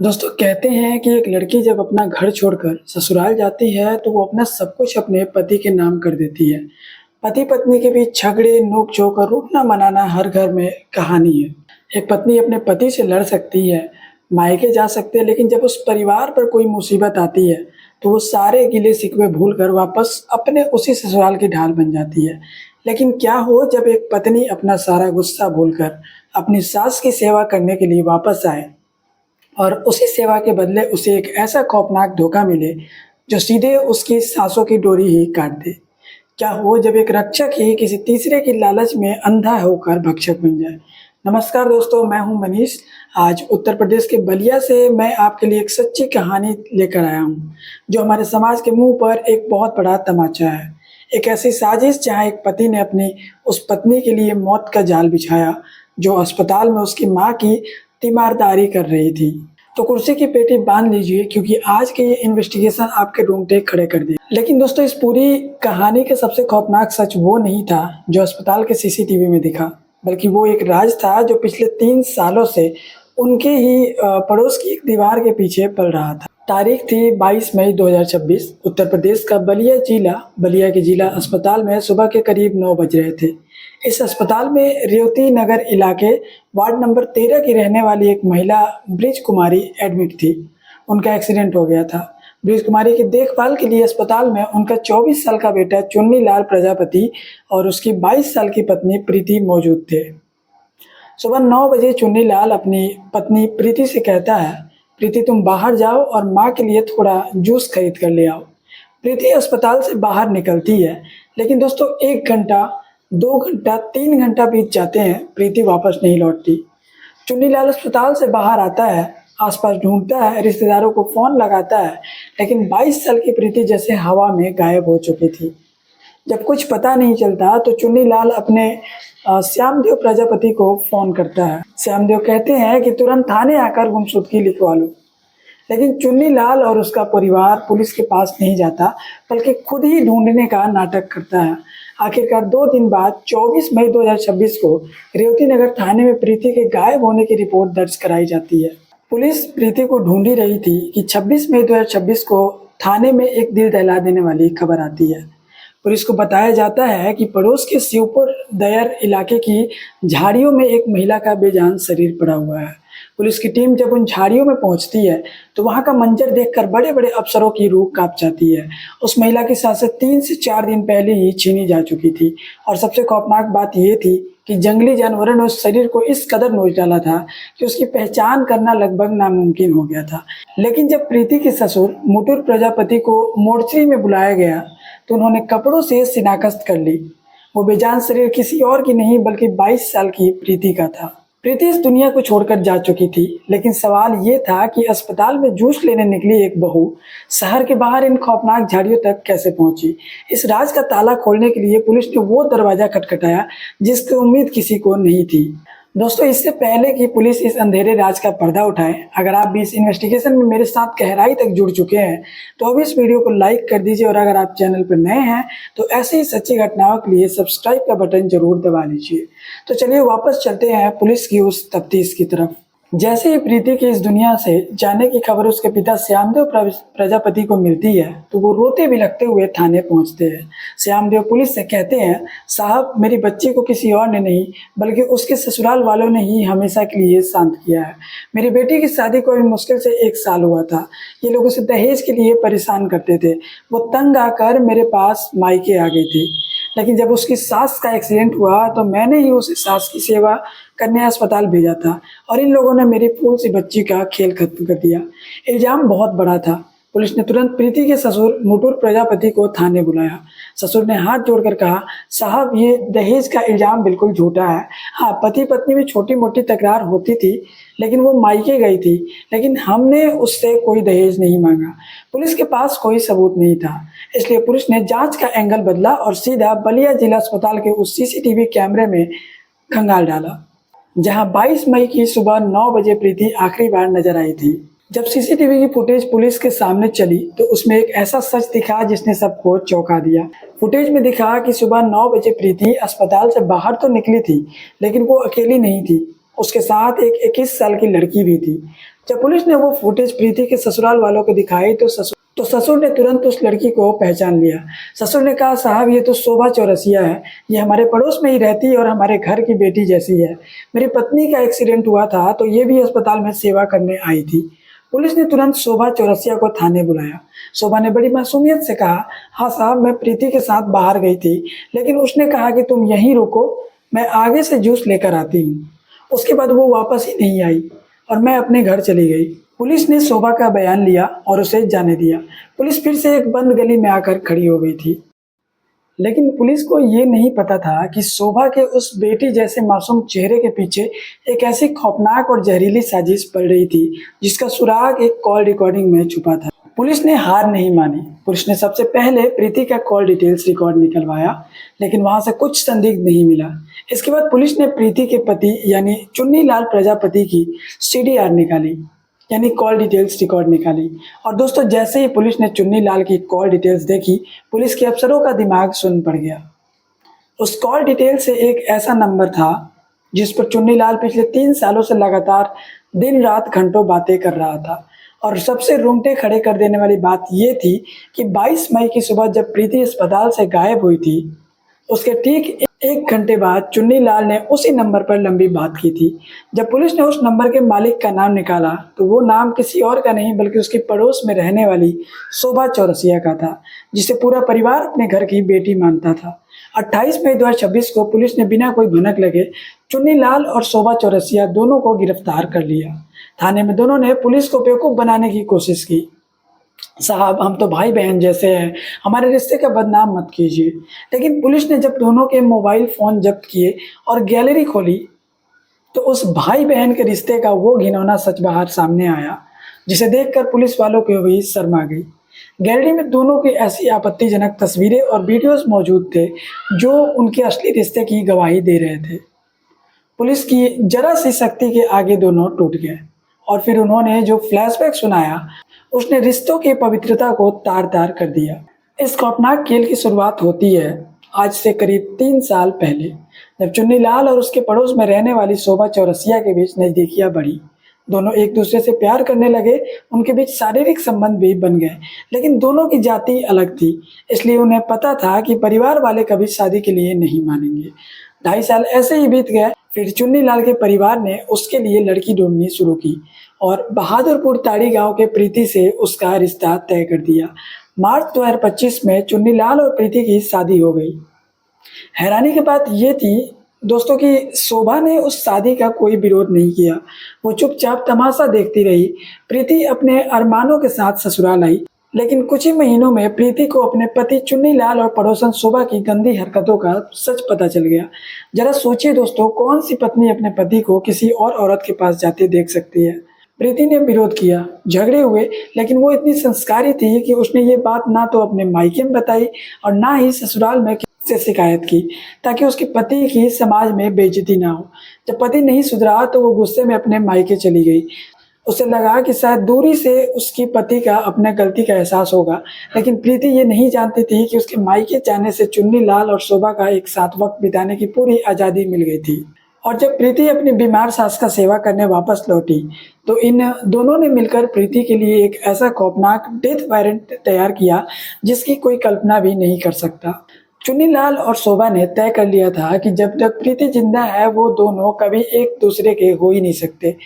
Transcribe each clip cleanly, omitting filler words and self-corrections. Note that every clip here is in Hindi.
दोस्तों कहते हैं कि एक लड़की जब अपना घर छोड़कर ससुराल जाती है तो वो अपना सब कुछ अपने पति के नाम कर देती है। पति पत्नी के बीच झगड़े, नोक झोंक और रूठना मनाना हर घर में कहानी है। एक पत्नी अपने पति से लड़ सकती है, मायके जा सकते हैं, लेकिन जब उस परिवार पर कोई मुसीबत आती है तो वो सारे गिले शिकवे भूल कर वापस अपने उसी ससुराल की ढाल बन जाती है। लेकिन क्या हो जब एक पत्नी अपना सारा गुस्सा भूलकर अपनी सास की सेवा करने के लिए वापस आए और उसी सेवा के बदले उसे एक ऐसा खौफनाक धोखा मिले जो सीधे उसकी सांसों की डोरी ही काट दे। क्या हो जब एक रक्षक ही किसी तीसरे की लालच में अंधा होकर भक्षक बन जाए। नमस्कार दोस्तों, मैं हूं मनीष। आज उत्तर प्रदेश के बलिया से मैं आपके लिए एक सच्ची कहानी लेकर आया हूं जो हमारे समाज के मुंह पर एक बहुत बड़ा तमाचा है। एक ऐसी साजिश जहां एक पति ने अपनी उस पत्नी के लिए मौत का जाल बिछाया जो अस्पताल में उसकी मां की तीमारदारी कर रही थी। तो कुर्सी की पेटी बांध लीजिए क्योंकि आज के ये इन्वेस्टिगेशन आपके रोंगटे खड़े कर दिए। लेकिन दोस्तों, इस पूरी कहानी का सबसे खौफनाक सच वो नहीं था जो अस्पताल के सीसीटीवी में दिखा, बल्कि वो एक राज था जो पिछले 3 सालों से उनके ही पड़ोस की एक दीवार के पीछे पल रहा था। तारीख थी 22 मई 2026। उत्तर प्रदेश का बलिया के जिला अस्पताल में सुबह के करीब 9 बज रहे थे। इस अस्पताल में रेवती नगर इलाके वार्ड नंबर 13 की रहने वाली एक महिला ब्रिज कुमारी एडमिट थी। उनका एक्सीडेंट हो गया था। ब्रिज कुमारी की देखभाल के लिए अस्पताल में उनका 24 साल का बेटा चुन्नी लाल प्रजापति और उसकी 22 साल की पत्नी प्रीति मौजूद थे। सुबह 9 बजे चुन्नी लाल अपनी पत्नी प्रीति से कहता है, प्रीति तुम बाहर जाओ और माँ के लिए थोड़ा जूस खरीद कर ले आओ। प्रीति अस्पताल से बाहर निकलती है, लेकिन दोस्तों 1 घंटा, 2 घंटा, 3 घंटा बीत जाते हैं, प्रीति वापस नहीं लौटती। चुन्नी लाल अस्पताल से बाहर आता है, आसपास ढूंढता है, रिश्तेदारों को फ़ोन लगाता है, लेकिन 22 साल की प्रीति जैसे हवा में गायब हो चुकी थी। जब कुछ पता नहीं चलता तो चुन्नी लाल अपने श्यामदेव प्रजापति को फ़ोन करता है। श्यामदेव कहते हैं कि तुरंत थाने आकर गुमशुदगी लिखवा लो। लेकिन चुन्नी लाल और उसका परिवार पुलिस के पास नहीं जाता, बल्कि खुद ही ढूंढने का नाटक करता है। आखिरकार 2 दिन बाद 24 मई 2026 को रेवती नगर थाने में प्रीति के गायब होने की रिपोर्ट दर्ज कराई जाती है। पुलिस प्रीति को ढूंढ ही रही थी कि 26 मई 2026 को थाने में एक दिल दहला देने वाली खबर आती है। पुलिस को बताया जाता है कि पड़ोस के शिवपुर दयर इलाके की झाड़ियों में एक महिला का बेजान शरीर पड़ा हुआ है। पुलिस की टीम जब उन झाड़ियों में पहुंचती है तो वहां का मंजर देखकर बड़े बड़े अफसरों की रूह कांप जाती है। उस महिला की सांसें 3 से 4 दिन पहले ही छीनी जा चुकी थी और सबसे खौफनाक बात यह थी कि जंगली जानवरों ने उस शरीर को इस कदर नोच डाला था कि उसकी पहचान करना लगभग नामुमकिन हो गया था। लेकिन जब प्रीति के ससुर मुटुर प्रजापति को मोर्चरी में बुलाया गया तो उन्होंने कपड़ों से शिनाख्त कर ली। वो बेजान शरीर किसी और की नहीं बल्कि 22 साल की प्रीति का था। प्रीति इस दुनिया को छोड़कर जा चुकी थी, लेकिन सवाल ये था कि अस्पताल में जूस लेने निकली एक बहू शहर के बाहर इन खौफनाक झाड़ियों तक कैसे पहुंची। इस राज का ताला खोलने के लिए पुलिस ने वो दरवाजा खटखटाया जिसकी उम्मीद किसी को नहीं थी। दोस्तों, इससे पहले कि पुलिस इस अंधेरे राज का पर्दा उठाए, अगर आप भी इस इन्वेस्टिगेशन में मेरे साथ गहराई तक जुड़ चुके हैं तो अभी इस वीडियो को लाइक कर दीजिए और अगर आप चैनल पर नए हैं तो ऐसे ही सच्ची घटनाओं के लिए सब्सक्राइब का बटन जरूर दबा लीजिए। तो चलिए वापस चलते हैं पुलिस की उस तफ्तीश की तरफ। जैसे ही प्रीति की इस दुनिया से जाने की खबर उसके पिता श्यामदेव प्रजापति को मिलती है तो वो रोते बिलखते हुए थाने पहुंचते हैं। श्यामदेव पुलिस से कहते हैं, साहब मेरी बच्ची को किसी और ने नहीं बल्कि उसके ससुराल वालों ने ही हमेशा के लिए शांत किया है। मेरी बेटी की शादी को मुश्किल से 1 साल हुआ था। ये लोग उसे दहेज के लिए परेशान करते थे। वो तंग आकर मेरे पास मायके आ गई थी, लेकिन जब उसकी सास का एक्सीडेंट हुआ तो मैंने ही उसे सास की सेवा करने अस्पताल भेजा था और इन लोगों ने मेरी फूल सी बच्ची का खेल खत्म कर दिया। इल्जाम बहुत बड़ा था। पुलिस ने तुरंत प्रीति के ससुर मुटुर प्रजापति को थाने बुलाया। ससुर ने हाथ जोड़कर कहा, साहब ये दहेज का इल्जाम बिल्कुल झूठा है। हाँ, पति पत्नी में छोटी मोटी तकरार होती थी, लेकिन वो मायके गई थी, लेकिन हमने उससे कोई दहेज नहीं मांगा। पुलिस के पास कोई सबूत नहीं था, इसलिए पुलिस ने जांच का एंगल बदला और सीधा बलिया जिला अस्पताल के उस सीसीटीवी कैमरे में खंगाल डाला जहां 22 मई की सुबह 9 बजे प्रीति आखिरी बार नजर आई थी। जब सीसीटीवी की फुटेज पुलिस के सामने चली तो उसमें एक ऐसा सच दिखा जिसने सबको चौंका दिया। फुटेज में दिखा कि सुबह 9 बजे प्रीति अस्पताल से बाहर तो निकली थी, लेकिन वो अकेली नहीं थी। उसके साथ एक 21 साल की लड़की भी थी। जब पुलिस ने वो फुटेज प्रीति के ससुराल वालों को दिखाई तो ससुर ने तुरंत उस लड़की को पहचान लिया। ससुर ने कहा, साहब ये तो शोभा चौरसिया है, ये हमारे पड़ोस में ही रहती है और हमारे घर की बेटी जैसी है। मेरी पत्नी का एक्सीडेंट हुआ था तो ये भी अस्पताल में सेवा करने आई थी। पुलिस ने तुरंत शोभा चौरसिया को थाने बुलाया। शोभा ने बड़ी मासूमियत से कहा, हाँ साहब, मैं प्रीति के साथ बाहर गई थी, लेकिन उसने कहा कि तुम यहीं रुको, मैं आगे से जूस लेकर आती हूँ। उसके बाद वो वापस ही नहीं आई और मैं अपने घर चली गई। पुलिस ने शोभा का बयान लिया और उसे जाने दिया। पुलिस फिर से एक बंद गली में आकर खड़ी हो गई थी। लेकिन पुलिस को ये नहीं पता था कि शोभा के उस बेटी जैसे मासूम चेहरे के पीछे एक ऐसी खौफनाक और जहरीली साजिश पड़ रही थी जिसका सुराग एक कॉल रिकॉर्डिंग में छुपा था। पुलिस ने हार नहीं मानी। पुलिस ने सबसे पहले प्रीति का कॉल डिटेल्स रिकॉर्ड निकलवाया, लेकिन वहां से कुछ संदिग्ध नहीं मिला। इसके बाद पुलिस ने प्रीति के पति यानी चुन्नी लाल प्रजापति की CDR निकाली, यानी कॉल डिटेल्स रिकॉर्ड निकाली। और दोस्तों, जैसे ही पुलिस ने चुन्नी लाल की कॉल डिटेल्स देखी, पुलिस के अफसरों का दिमाग सुन्न पड़ गया। उस कॉल डिटेल से एक ऐसा नंबर था जिस पर चुन्नी लाल पिछले 3 सालों से लगातार दिन रात घंटों बातें कर रहा था। और सबसे रोंगटे खड़े कर देने वाली बात यह थी कि 22 मई की सुबह जब प्रीति अस्पताल से गायब हुई थी, उसके ठीक 1 घंटे बाद चुन्नी लाल ने उसी नंबर पर लंबी बात की थी। जब पुलिस ने उस नंबर के मालिक का नाम निकाला तो वो नाम किसी और का नहीं बल्कि उसके पड़ोस में रहने वाली शोभा चौरसिया का था, जिसे पूरा परिवार अपने घर की बेटी मानता था। 28 मई 2026 को पुलिस ने बिना कोई भनक लगे चुन्नी लाल और शोभा चौरसिया दोनों को गिरफ्तार कर लिया। थाने में दोनों ने पुलिस को बेवकूफ़ बनाने की कोशिश की। साहब, हम तो भाई बहन जैसे हैं, हमारे रिश्ते का बदनाम मत कीजिए। लेकिन पुलिस ने जब दोनों के मोबाइल फ़ोन जब्त किए और गैलरी खोली तो उस भाई बहन के रिश्ते का वो घिनौना सच बाहर सामने आया, जिसे देखकर पुलिस वालों की भी शर्मा गई। गैलरी में दोनों की ऐसी आपत्तिजनक तस्वीरें और वीडियोस मौजूद थे जो उनके असली रिश्ते की गवाही दे रहे थे। पुलिस की जरा सी शक्ति के आगे दोनों टूट गए और फिर उन्होंने जो फ्लैशबैक सुनाया उसने रिश्तों की पवित्रता को तार-तार कर दिया। इस खौफनाक खेल की शुरुआत होती है आज से करीब 3 साल पहले, जब चुन्नी लाल और उसके पड़ोस में रहने वाली शोभा चौरसिया के बीच नज़दीकियाँ बढ़ी। दोनों एक दूसरे से प्यार करने लगे, उनके बीच शारीरिक संबंध भी बन गए, लेकिन दोनों की जाति अलग थी, इसलिए उन्हें पता था कि परिवार वाले कभी शादी के लिए नहीं मानेंगे। 2.5 साल ऐसे ही बीत गए। फिर चुन्नी लाल के परिवार ने उसके लिए लड़की ढूंढनी शुरू की और बहादुरपुर ताड़ी गांव के प्रीति से उसका रिश्ता तय कर दिया। मार्च 2025 में चुन्नी लाल और प्रीति की शादी हो गई। हैरानी की बात ये थी दोस्तों कि शोभा ने उस शादी का कोई विरोध नहीं किया। वो चुपचाप तमाशा देखती रही। प्रीति अपने अरमानों के साथ ससुराल आई, लेकिन कुछ ही महीनों में प्रीति को अपने पति चुन्नी लाल और पड़ोसन शोभा की गंदी हरकतों का सच पता चल गया। जरा सोचिए दोस्तों, कौन सी पत्नी अपने पति को किसी और औरत के पास जाते देख सकती है। प्रीति ने विरोध किया, झगड़े हुए, लेकिन वो इतनी संस्कारी थी कि उसने ये बात ना तो अपने मायके में बताई और ना ही ससुराल में से शिकायत की, ताकि उसके पति की समाज में बेइज्जती ना हो। जब पति नहीं सुधरा तो वो गुस्से में अपने मायके चली गई। उसे लगा कि शायद दूरी से उसकी पति का अपने गलती का एहसास होगा, लेकिन प्रीति ये नहीं जानती थी कि उसके मायके जाने से चुन्नी लाल और शोभा का एक साथ वक्त बिताने की पूरी आज़ादी मिल गई थी। और जब प्रीति अपनी बीमार सास का सेवा करने वापस लौटी तो इन दोनों ने मिलकर प्रीति के लिए एक ऐसा खौफनाक डेथ वारंट तैयार किया जिसकी कोई कल्पना भी नहीं कर सकता। चुन्नी लाल और शोभा ने तय कर लिया था कि जब तक प्रीति जिंदा है वो दोनों कभी एक दूसरे के हो ही नहीं सकते।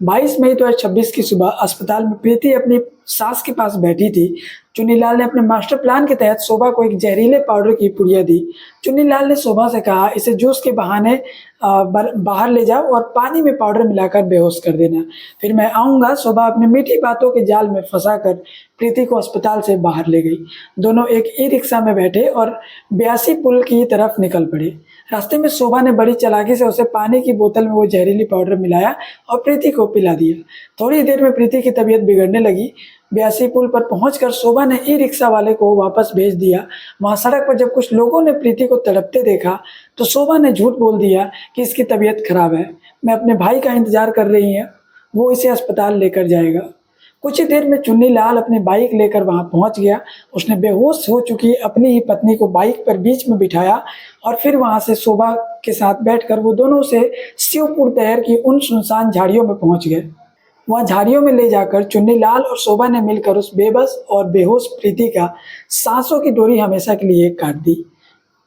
22 मई 2026 की सुबह अस्पताल में प्रीति अपनी सास के पास बैठी थी। चुन्नी लाल ने अपने मास्टर प्लान के तहत शोभा को एक जहरीले पाउडर की पुड़िया दी। चुन्नी लाल ने शोभा से कहा, इसे जूस के बहाने बाहर ले जाओ और पानी में पाउडर मिलाकर बेहोश कर देना, फिर मैं आऊँगा। शोभा अपनी मीठी बातों के जाल में फंसाकर प्रीति को अस्पताल से बाहर ले गई। दोनों एक ई-रिक्शा में बैठे और 82 पुल की तरफ निकल पड़े। रास्ते में शोभा ने बड़ी चालाकी से उसे पानी की बोतल में वो जहरीली पाउडर मिलाया और प्रीति को पिला दिया। थोड़ी देर में प्रीति की तबीयत बिगड़ने लगी। 82 पुल पर पहुंचकर शोभा ने ई-रिक्शा वाले को वापस भेज दिया। वहां सड़क पर जब कुछ लोगों ने प्रीति को तड़पते देखा तो शोभा ने झूठ बोल दिया कि इसकी तबीयत खराब है, मैं अपने भाई का इंतजार कर रही हूँ, वो इसे अस्पताल लेकर जाएगा। कुछ ही देर में चुन्नीलाल अपनी बाइक लेकर वहां पहुंच गया। उसने बेहोश हो चुकी अपनी ही पत्नी को बाइक पर बीच में बिठाया और फिर वहां से शोभा के साथ बैठकर वो दोनों से शिवपुर शहर की उन सुनसान झाड़ियों में पहुंच गए। वहां झाड़ियों में ले जाकर चुन्नीलाल और शोभा ने मिलकर उस बेबस और बेहोश प्रीति का सांसों की डोरी हमेशा के लिए काट दी।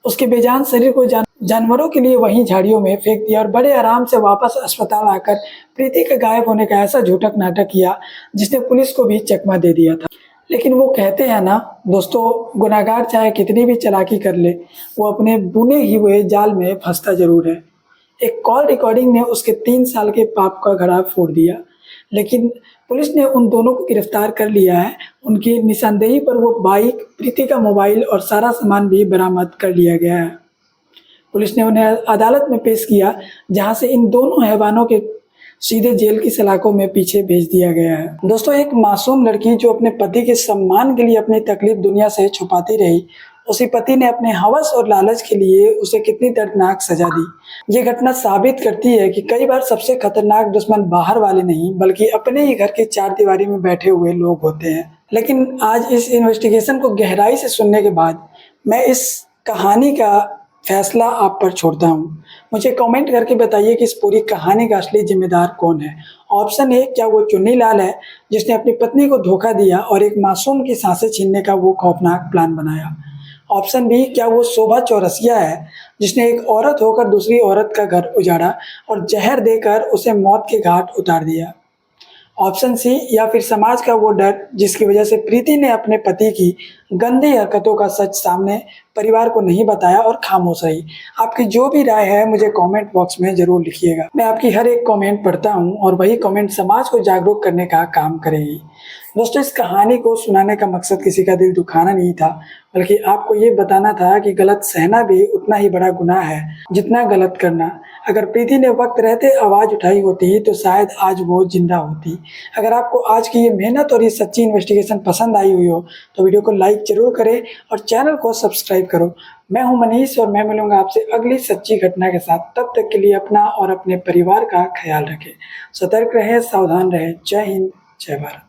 उसके बेजान शरीर को जानवरों के लिए वहीं झाड़ियों में फेंक दिया और बड़े आराम से वापस अस्पताल आकर प्रीति के गायब होने का ऐसा झूठक नाटक किया जिसने पुलिस को भी चकमा दे दिया था। लेकिन वो कहते हैं ना दोस्तों, गुनाहगार चाहे कितनी भी चालाकी कर ले, वो अपने बुने ही हुए जाल में फंसता जरूर है। एक कॉल रिकॉर्डिंग ने उसके 3 साल के पाप का घड़ा फोड़ दिया, लेकिन पुलिस ने उन दोनों को गिरफ्तार कर लिया है। उनकी निशानदेही पर वो बाइक, प्रीति का मोबाइल और सारा सामान भी बरामद कर लिया गया है। पुलिस ने उन्हें अदालत में पेश किया, जहां से इन दोनों हैवानों के सीधे जेल की सलाखों में पीछे भेज दिया गया है। दोस्तों, एक मासूम लड़की जो अपने पति के सम्मान के लिए अपनी तकलीफ दुनिया से छुपाती रही, उसी पति ने अपने हवस और लालच के लिए उसे कितनी दर्दनाक सजा दी। ये घटना साबित करती है कि कई बार सबसे खतरनाक दुश्मन बाहर वाले नहीं, बल्कि अपने ही घर के चार दीवारी में बैठे हुए लोग होते हैं। लेकिन आज इस इन्वेस्टिगेशन को गहराई से सुनने के बाद मैं इस कहानी का फैसला आप पर छोड़ता हूँ। मुझे कमेंट करके बताइए कि इस पूरी कहानी का असली जिम्मेदार कौन है। ऑप्शन ए, क्या वो चुन्नीलाल है जिसने अपनी पत्नी को धोखा दिया और एक मासूम की सांसें छीनने का वो खौफनाक प्लान बनाया। ऑप्शन बी, क्या वो शोभा चौरसिया है जिसने एक औरत होकर दूसरी औरत का घर उजाड़ा और जहर देकर उसे मौत के घाट उतार दिया। ऑप्शन सी, या फिर समाज का वो डर जिसकी वजह से प्रीति ने अपने पति की गंदी हरकतों का सच सामने परिवार को नहीं बताया और खामोश रही। आपकी जो भी राय है मुझे कमेंट बॉक्स में जरूर लिखिएगा। मैं आपकी हर एक कमेंट पढ़ता हूं और वही कमेंट समाज को जागरूक करने का काम करेगी। दोस्तों, इस कहानी को सुनाने का मकसद किसी का दिल दुखाना नहीं था, बल्कि आपको ये बताना था कि गलत सहना भी उतना ही बड़ा गुनाह है जितना गलत करना। अगर प्रीति ने वक्त रहते आवाज़ उठाई होती तो शायद आज वो जिंदा होती। अगर आपको आज की ये मेहनत और ये सच्ची इन्वेस्टिगेशन पसंद आई हुई हो तो वीडियो को लाइक जरूर करें और चैनल को सब्सक्राइब करो। मैं हूं मनीष और मैं मिलूंगा आपसे अगली सच्ची घटना के साथ। तब तक के लिए अपना और अपने परिवार का ख्याल रखें, सतर्क रहें, सावधान रहें। जय हिंद, जय भारत।